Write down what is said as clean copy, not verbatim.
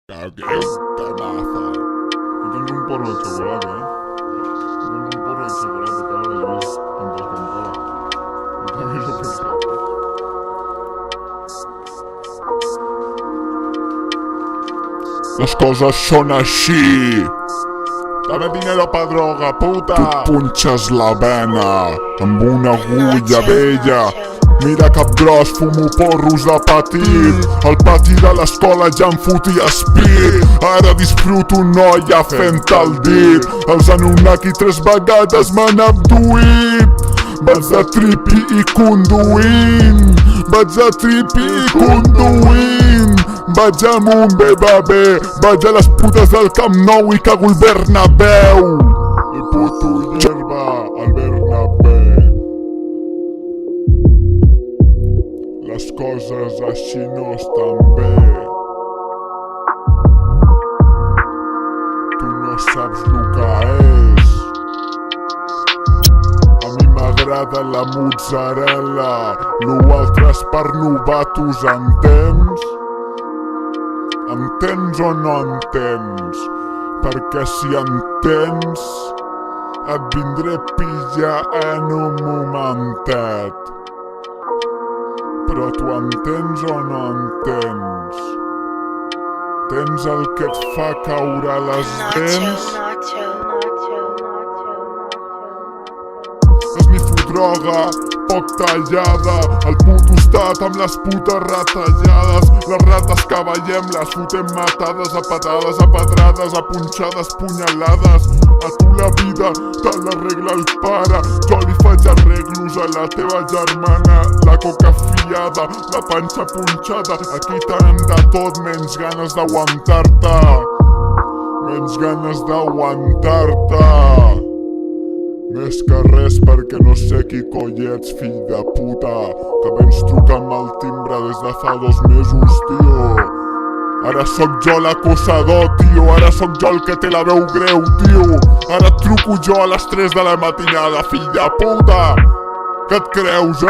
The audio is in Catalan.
Qué temazo. Yo tengo un porro de chocolate, Yo tengo un porro de chocolate que ahora lo ves mientras cantaba. Yo también lo pensaba. Les coses són així. Dame dinero pa droga, puta. Tu et punxes la vena amb una agulla vella. Mira cap gros, fumo porros de petit. Al pati de l'escola ja em fotia espit. Ara disfruto noia fent el dit. Els Anunnaki 3 vegades m'han abduït. Vaig de tripi i conduint. Vaig de tripi i conduint. Vaig amb un BBB. Vaig a les putes del Camp Nou i cago el Bernabéu. El puto hierba al Bernabéu. Les coses així no estan bé. Tu no saps lo que és. A mi m'agrada la mozzarella, lo altre és per novatos, entens? Entens o no entens? Perquè si entens, et vindré a pillar en un momentet. Però tu entens o no entens? Tens el que et fa caure les dents? Esnifo droga, poc tallada. El puto estat amb les putes retallades. Les rates que veiem les fotem matades a patades, a pedrades, a punxades, punyalades. A tu la vida te l'arregla el pare. Jo li faig arreglos a la teva germana. La coca fiada, la panxa punxada. Aquí t'han de tot menys ganes d'aguantar-te. Menys ganes d'aguantar-te. Més que res perquè no sé qui coi ets, fill de puta. Que vens trucant al timbre des de fa 2 mesos, tio. Ara sóc jo l'acosador, tio. Ara sóc jo el que té la veu greu, tio. Ara et truco jo a les 3 de la matinada, fill de puta. Què et creus,